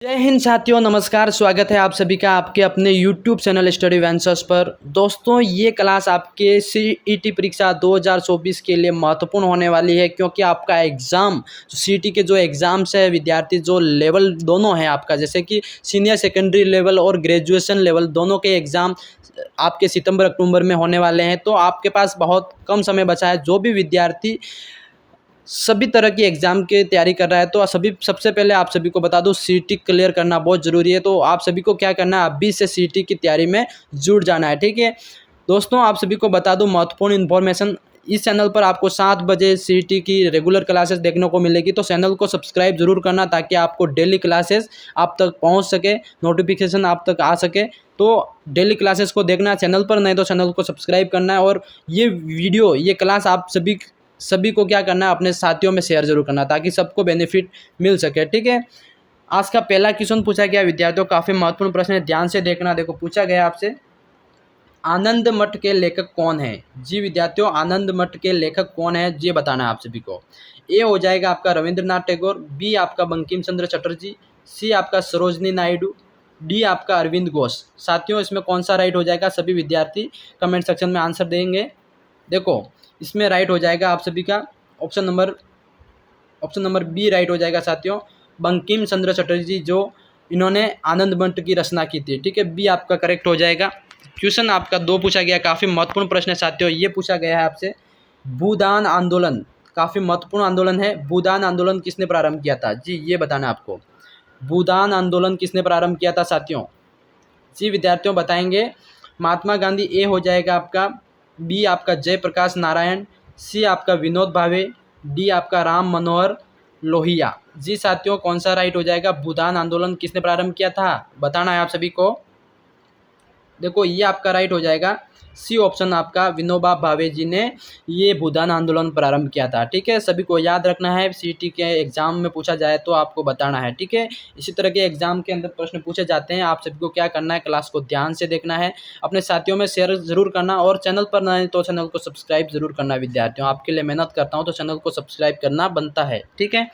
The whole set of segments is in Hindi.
जय हिंद साथियों, नमस्कार। स्वागत है आप सभी का आपके अपने YouTube चैनल स्टडी वेंचर्स पर। दोस्तों, ये क्लास आपके सीईटी परीक्षा 2024 के लिए महत्वपूर्ण होने वाली है, क्योंकि आपका एग्ज़ाम सीईटी के जो एग्ज़ाम्स है, विद्यार्थी जो लेवल दोनों है आपका, जैसे कि सीनियर सेकेंडरी लेवल और ग्रेजुएशन लेवल दोनों के एग्ज़ाम आपके सितंबर अक्टूबर में होने वाले हैं। तो आपके पास बहुत कम समय बचा है। जो भी विद्यार्थी सभी तरह की एग्ज़ाम की तैयारी कर रहा है, तो सबसे पहले आप सभी को बता दूं, सीईटी क्लियर करना बहुत ज़रूरी है। तो आप सभी को क्या करना है, अभी से सीईटी की तैयारी में जुट जाना है, ठीक है। दोस्तों, आप सभी को बता दूं महत्वपूर्ण इन्फॉर्मेशन, इस चैनल पर आपको 7 बजे सीईटी की रेगुलर क्लासेस देखने को मिलेगी। तो चैनल को सब्सक्राइब जरूर करना, ताकि आपको डेली क्लासेस आप तक पहुँच सके, नोटिफिकेशन आप तक आ सके। तो डेली क्लासेस को देखना चैनल पर, नहीं तो चैनल को सब्सक्राइब करना है। और ये वीडियो, ये क्लास आप सभी को क्या करना है, अपने साथियों में शेयर जरूर करना, ताकि सबको बेनिफिट मिल सके, ठीक है। आज का पहला क्वेश्चन पूछा गया विद्यार्थियों, काफ़ी महत्वपूर्ण प्रश्न है, ध्यान से देखना। देखो, पूछा गया आपसे, आनंद मठ के लेखक कौन है? जी विद्यार्थियों, आनंद मठ के लेखक कौन है, ये बताना है आप सभी को। ए हो जाएगा आपका रविंद्रनाथ टैगोर, बी आपका बंकिम चंद्र चटर्जी, सी आपका सरोजनी नायडू, डी आपका अरविंद घोष। साथियों, इसमें कौन सा राइट हो जाएगा, सभी विद्यार्थी कमेंट सेक्शन में आंसर देंगे। देखो, इसमें राइट हो जाएगा आप सभी का ऑप्शन नंबर बी राइट हो जाएगा साथियों, बंकिम चंद्र चटर्जी, जो इन्होंने आनंद मठ की रचना की थी, ठीक है। बी आपका करेक्ट हो जाएगा। क्वेश्चन आपका 2 पूछा गया, काफ़ी महत्वपूर्ण प्रश्न है साथियों। ये पूछा गया है आपसे, भूदान आंदोलन, काफ़ी महत्वपूर्ण आंदोलन है। भूदान आंदोलन किसने प्रारंभ किया था? जी, ये बताना है आपको। भूदान आंदोलन किसने प्रारंभ किया था साथियों? जी विद्यार्थियों, बताएंगे महात्मा गांधी ए हो जाएगा आपका, बी आपका जयप्रकाश नारायण, सी आपका विनोद भावे, डी आपका राम मनोहर लोहिया। जी साथियों, कौन सा राइट हो जाएगा? भूदान आंदोलन किसने प्रारंभ किया था, बताना है आप सभी को। देखो, ये आपका राइट हो जाएगा, सी ऑप्शन आपका, विनोबा भावे जी ने ये भूदान आंदोलन प्रारंभ किया था, ठीक है। सभी को याद रखना है, सीईटी के एग्जाम में पूछा जाए तो आपको बताना है, ठीक है। इसी तरह के एग्जाम के अंदर प्रश्न पूछे जाते हैं। आप सभी को क्या करना है, क्लास को ध्यान से देखना है, अपने साथियों में शेयर जरूर करना, और चैनल पर नए तो चैनल को सब्सक्राइब जरूर करना। विद्यार्थियों, आपके लिए मेहनत करता हूँ, तो चैनल को सब्सक्राइब करना बनता है, ठीक है।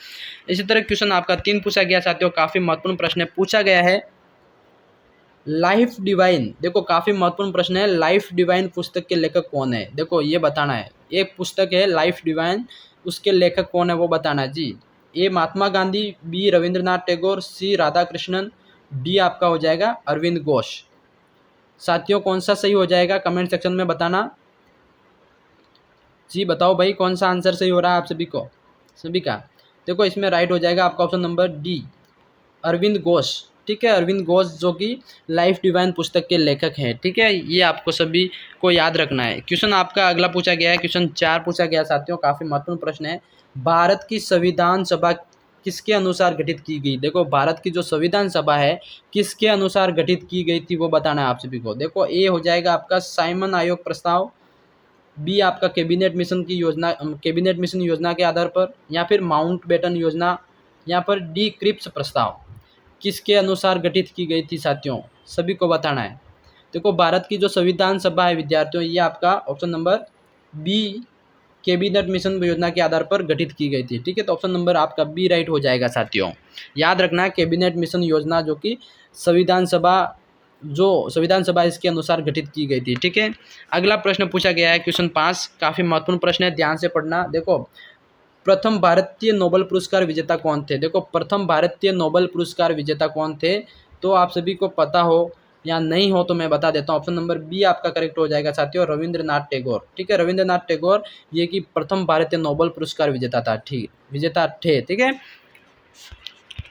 इसी तरह क्वेश्चन आपका 3 पूछा गया साथियों, काफ़ी महत्वपूर्ण प्रश्न है। पूछा गया है, लाइफ डिवाइन, देखो काफ़ी महत्वपूर्ण प्रश्न है, लाइफ डिवाइन पुस्तक के लेखक कौन है? देखो, ये बताना है। एक पुस्तक है लाइफ डिवाइन, उसके लेखक कौन है वो बताना है। जी, ए महात्मा गांधी, बी रविंद्रनाथ टैगोर, सी राधा कृष्णन, डी आपका हो जाएगा अरविंद घोष। साथियों, कौन सा सही हो जाएगा, कमेंट सेक्शन में बताना। जी बताओ भाई, कौन सा आंसर सही हो रहा है आप सभी का। देखो, इसमें राइट हो जाएगा आपका option number D, Aurobindo Ghosh, ठीक है। अरविंद घोष जो कि लाइफ डिवाइन पुस्तक के लेखक हैं, ठीक है। ये आपको सभी को याद रखना है। क्वेश्चन आपका अगला पूछा गया है, क्वेश्चन 4 पूछा गया साथियों, काफ़ी महत्वपूर्ण प्रश्न है। भारत की संविधान सभा किसके अनुसार गठित की गई? देखो, भारत की जो संविधान सभा है, किसके अनुसार गठित की गई थी वो बताना है आप सभी को। देखो, ए हो जाएगा आपका साइमन आयोग प्रस्ताव, बी आपका कैबिनेट मिशन योजना के आधार पर, या फिर माउंट बेटन योजना, या फिर डी क्रिप्स प्रस्ताव। किसके अनुसार गठित की गई थी साथियों, सभी को बताना है। देखो, भारत की जो संविधान सभा है विद्यार्थियों, ये आपका option number B, cabinet mission योजना के आधार पर गठित की गई थी, ठीक है। तो ऑप्शन नंबर आपका बी राइट हो जाएगा साथियों। याद रखना है, कैबिनेट मिशन योजना जो कि संविधान सभा इसके अनुसार गठित की गई थी, ठीक है। अगला प्रश्न पूछा गया है, क्वेश्चन 5, काफ़ी महत्वपूर्ण प्रश्न है, ध्यान से पढ़ना। देखो, प्रथम भारतीय नोबेल पुरस्कार विजेता कौन थे? देखो, प्रथम भारतीय नोबेल पुरस्कार विजेता कौन थे, तो आप सभी को पता हो या नहीं हो तो मैं बता देता हूँ। ऑप्शन नंबर बी आपका करेक्ट हो जाएगा साथियों, रविंद्रनाथ टैगोर, ठीक है। रविंद्रनाथ टैगोर ये कि प्रथम भारतीय नोबेल पुरस्कार विजेता थे, ठीक है।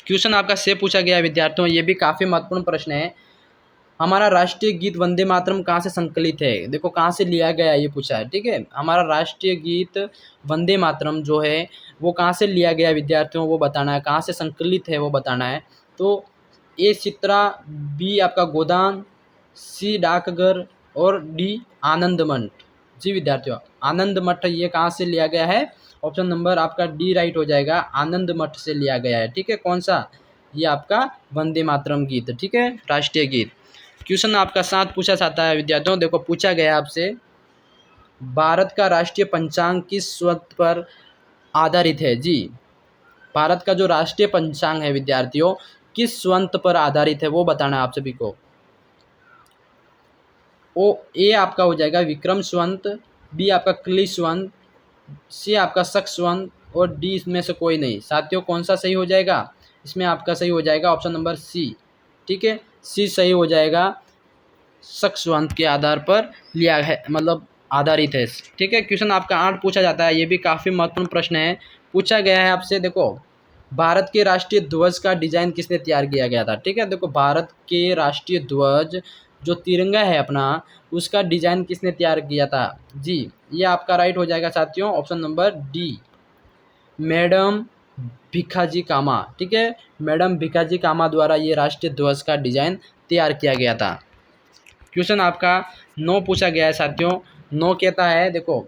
क्वेश्चन आपका से पूछा गया है विद्यार्थियों, ये भी काफ़ी महत्वपूर्ण प्रश्न है। हमारा राष्ट्रीय गीत वंदे मातरम कहाँ से संकलित है? देखो, कहाँ से लिया गया ये पूछा है, ठीक है। हमारा राष्ट्रीय गीत वंदे मातरम जो है वो कहाँ से लिया गया विद्यार्थियों, वो बताना है। कहाँ से संकलित है वो बताना है। तो ए चित्रा, बी आपका गोदान, सी डाकघर, और डी आनंद मठ। जी विद्यार्थियों, आनंद मठ ये कहाँ से लिया गया है? ऑप्शन नंबर आपका डी राइट हो जाएगा, आनंद मठ से लिया गया है, ठीक है। कौन सा? ये आपका वंदे मातरम गीत, ठीक है, राष्ट्रीय गीत। क्वेश्चन आपका 7 पूछा जाता है विद्यार्थियों। देखो, पूछा गया आपसे, भारत का राष्ट्रीय पंचांग किस स्वत पर आधारित है? जी, भारत का जो राष्ट्रीय पंचांग है विद्यार्थियों, किस स्वंत पर आधारित है वो बताना है आप सभी को। ओ ए आपका हो जाएगा विक्रम स्वंत, बी आपका क्ली स्वंत, सी आपका शक स्वंत और डी इसमें से कोई नहीं। साथियों कौन सा सही हो जाएगा? इसमें आपका सही हो जाएगा ऑप्शन नंबर सी। ठीक है, सी सही हो जाएगा। शक स्वंत के आधार पर लिया है, मतलब आधारित है। ठीक है, क्वेश्चन आपका 8 पूछा जाता है, ये भी काफ़ी महत्वपूर्ण प्रश्न है। पूछा गया है आपसे, देखो भारत के राष्ट्रीय ध्वज का डिजाइन किसने तैयार किया गया था? ठीक है, देखो भारत के राष्ट्रीय ध्वज जो तिरंगा है अपना, उसका डिजाइन किसने तैयार किया था? जी, ये आपका राइट हो जाएगा साथियों, option number D, madam Bhikaiji कामा। ठीक है, मैडम भिखाजी कामा द्वारा ये राष्ट्रीय ध्वज का डिजाइन तैयार किया गया था। क्वेश्चन आपका 9 पूछा गया है साथियों। 9 कहता है, देखो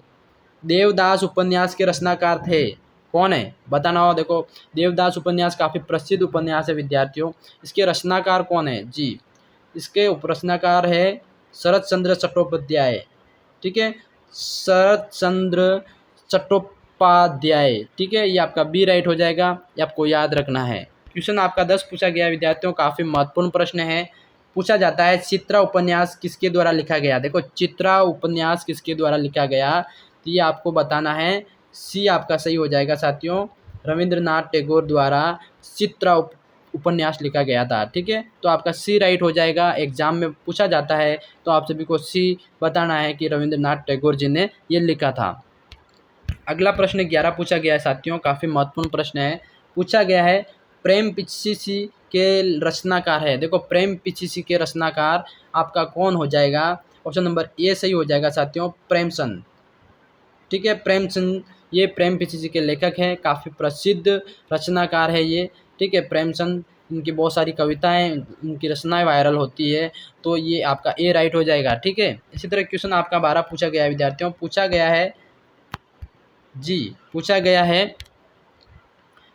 देवदास उपन्यास के रचनाकार थे, कौन है बताना हो। देखो देवदास उपन्यास काफ़ी प्रसिद्ध उपन्यास है विद्यार्थियों, इसके रचनाकार कौन है? जी, इसके रचनाकार है शरत चंद्र चट्टोपाध्याय। ठीक है, शरत चंद्र चट्टोपाध्याय। ठीक है, ये आपका बी राइट हो जाएगा, ये आपको याद रखना है। क्वेश्चन आपका 10 पूछा गया विद्यार्थियों, काफ़ी महत्वपूर्ण प्रश्न है। पूछा जाता है चित्रा उपन्यास किसके द्वारा लिखा गया? देखो चित्रा उपन्यास किसके द्वारा लिखा गया, तो ये आपको बताना है। सी आपका सही हो जाएगा साथियों, रविंद्रनाथ टैगोर द्वारा चित्रा उपन्यास लिखा गया था। ठीक है, तो आपका सी राइट हो जाएगा। एग्जाम में पूछा जाता है तो आप सभी को सी बताना है कि रविंद्रनाथ टैगोर जी ने ये लिखा था। अगला प्रश्न 11 पूछा गया है साथियों, काफ़ी महत्वपूर्ण प्रश्न है। पूछा गया है प्रेम पिछी के रचनाकार है। देखो प्रेम पिछी के रचनाकार आपका कौन हो जाएगा? ऑप्शन नंबर ए सही हो जाएगा साथियों, प्रेमचंद। ठीक है, प्रेमचंद ये प्रेम पिछी के लेखक हैं, काफ़ी प्रसिद्ध रचनाकार है ये। ठीक है, प्रेमचंद, इनकी बहुत सारी कविताएं, इनकी रचनाएं वायरल होती है, तो ये आपका ए राइट हो जाएगा। ठीक है, इसी तरह क्वेश्चन आपका 12 पूछा गया है विद्यार्थियों। पूछा गया है, जी पूछा गया है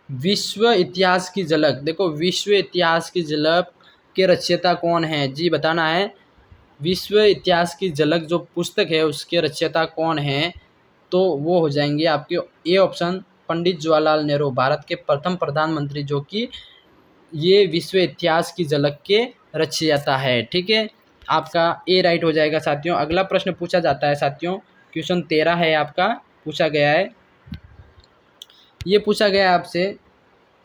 विश्व इतिहास की झलक। देखो विश्व इतिहास की झलक के रचयिता कौन है? जी बताना है। विश्व इतिहास की झलक जो पुस्तक है उसके रचयिता कौन है? तो वो हो जाएंगे आपके ए ऑप्शन, पंडित जवाहरलाल नेहरू, भारत के प्रथम प्रधानमंत्री, जो कि ये विश्व इतिहास की झलक के रचयिता है। ठीक है, आपका ए राइट हो जाएगा साथियों। अगला प्रश्न पूछा जाता है साथियों, क्वेश्चन 13 है आपका, पूछा गया है, ये पूछा गया है आपसे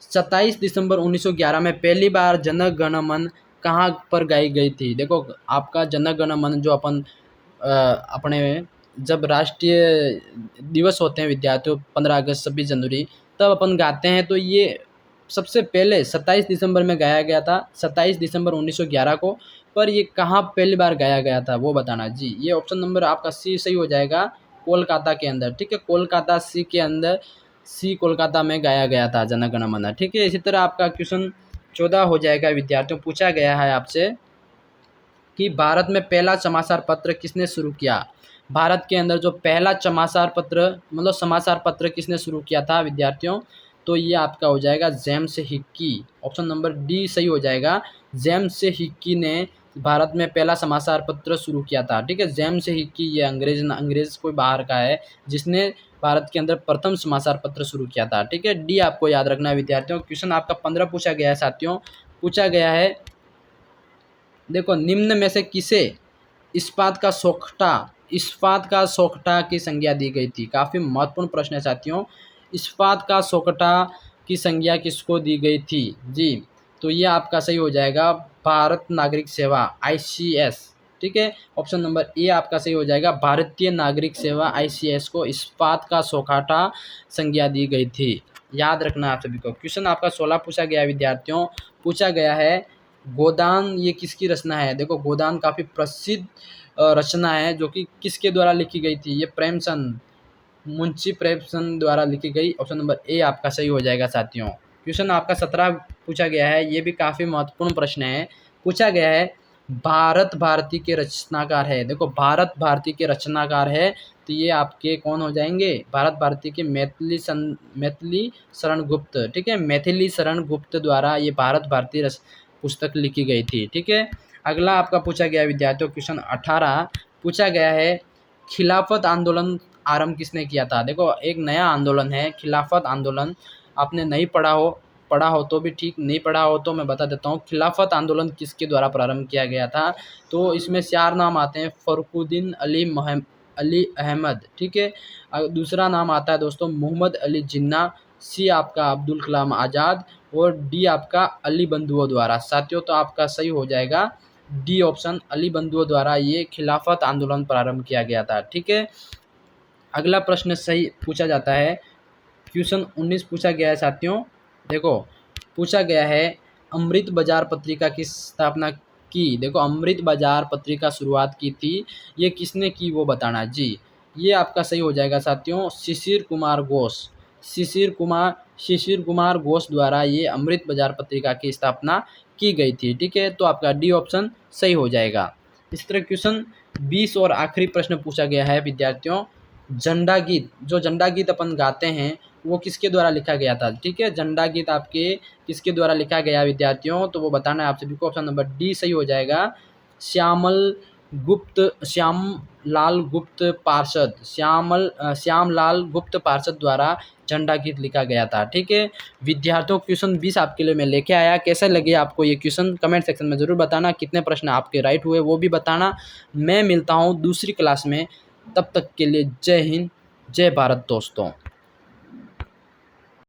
27 दिसंबर 1911 में पहली बार जन गण मन कहाँ पर गाई गई थी? देखो आपका जन गण मन जो अपने जब राष्ट्रीय दिवस होते हैं विद्यार्थियों, 15 अगस्त 26 जनवरी, तब अपन गाते हैं, तो ये सबसे पहले 27 दिसंबर में गाया गया था, 27 दिसंबर 1911 को। पर ये कहाँ पहली बार गाया गया था वो बताना। जी, ये ऑप्शन नंबर आपका सी सही हो जाएगा, कोलकाता के अंदर। ठीक है, कोलकाता सी के अंदर, सी कोलकाता में गाया गया था जन गण मन। ठीक है, इसी तरह आपका क्वेश्चन 14 हो जाएगा विद्यार्थियों। पूछा गया है आपसे कि भारत में पहला समाचार पत्र किसने शुरू किया? भारत के अंदर जो पहला समाचार पत्र, मतलब समाचार पत्र किसने शुरू किया था विद्यार्थियों? तो ये आपका हो जाएगा James Hickey, option number D सही हो जाएगा। जेम्स हिक्की ने भारत में पहला समाचार पत्र शुरू किया था। ठीक है, जेम्स हिक्की ये अंग्रेज कोई बाहर का है जिसने भारत के अंदर प्रथम समाचार पत्र शुरू किया था। ठीक है, डी आपको याद रखना है विद्यार्थियों। क्वेश्चन आपका 15 पूछा गया है साथियों। पूछा गया है, देखो निम्न में से किसे इस्पात का सोखटा की संज्ञा दी गई थी? काफ़ी महत्वपूर्ण प्रश्न है साथियों। इस्पात का सोखटा की संज्ञा किसको दी गई थी? जी, तो ये आपका सही हो जाएगा, भारत नागरिक सेवा ICS। ठीक है, ऑप्शन नंबर ए आपका सही हो जाएगा, भारतीय नागरिक सेवा ICS को इस्पात का सोखटा संज्ञा दी गई थी। याद रखना आप सभी को। क्वेश्चन आपका 16 पूछा गया है विद्यार्थियों। पूछा गया है गोदान ये किसकी रचना है? देखो गोदान काफ़ी प्रसिद्ध रचना है जो कि किसके द्वारा लिखी गई थी? ये प्रेमचंद, मुंशी प्रेमचंद द्वारा लिखी गई। ऑप्शन नंबर ए आपका सही हो जाएगा साथियों। क्वेश्चन आपका 17 पूछा गया है, ये भी काफ़ी महत्वपूर्ण प्रश्न है। पूछा गया है भारत भारती के रचनाकार है। देखो भारत भारती के रचनाकार है, तो ये आपके कौन हो जाएंगे? भारत भारती के मैथिली शरण गुप्त। ठीक है, मैथिली शरण गुप्त द्वारा ये भारत भारती पुस्तक लिखी गई थी। ठीक है, अगला आपका पूछा गया विद्यार्थियों, क्वेश्चन 18 पूछा गया है खिलाफत आंदोलन आरंभ किसने किया था? देखो एक नया आंदोलन है खिलाफत आंदोलन, आपने नहीं पढ़ा हो पढ़ा हो तो भी ठीक, नहीं पढ़ा हो तो मैं बता देता हूँ। खिलाफत आंदोलन किसके द्वारा प्रारंभ किया गया था? तो इसमें 4 नाम आते हैं, फ़खरुद्दीन अली अहमद, ठीक है। दूसरा नाम आता है दोस्तों मोहम्मद अली जिन्ना, सी आपका अब्दुल कलाम आज़ाद और डी आपका अली बंधुओं द्वारा। साथियों तो आपका सही हो जाएगा डी ऑप्शन, अली बंधुओं द्वारा ये खिलाफत आंदोलन प्रारंभ किया गया था, ठीक है। अगला प्रश्न सही पूछा जाता है, क्वेश्चन 19 पूछा गया है साथियों। देखो पूछा गया है अमृत बाजार पत्रिका की स्थापना की। देखो अमृत बाजार पत्रिका शुरुआत की थी, ये किसने की वो बताना जी। ये आपका सही हो जाएगा साथियों शिशिर कुमार घोष। शिशिर कुमार घोष द्वारा ये अमृत बाजार पत्रिका की स्थापना की गई थी, ठीक है। तो आपका डी ऑप्शन सही हो जाएगा। इस तरह क्वेश्चन 20 और आखिरी प्रश्न पूछा गया है विद्यार्थियों, झंडा गीत, जो झंडा गीत अपन गाते हैं वो किसके द्वारा लिखा गया था, ठीक है। झंडा गीत आपके किसके द्वारा लिखा गया विद्यार्थियों, तो वो बताना है आप सभी को। ऑप्शन नंबर डी सही हो जाएगा, श्यामलाल गुप्त पार्षद द्वारा झंडा गीत लिखा गया था, ठीक है। विद्यार्थियों क्वेश्चन 20 आपके लिए मैं लेके आया, कैसे लगे आपको ये क्वेश्चन कमेंट सेक्शन में ज़रूर बताना, कितने प्रश्न आपके राइट हुए वो भी बताना। मैं मिलता हूँ दूसरी क्लास में, तब तक के लिए जय हिंद जय भारत दोस्तों।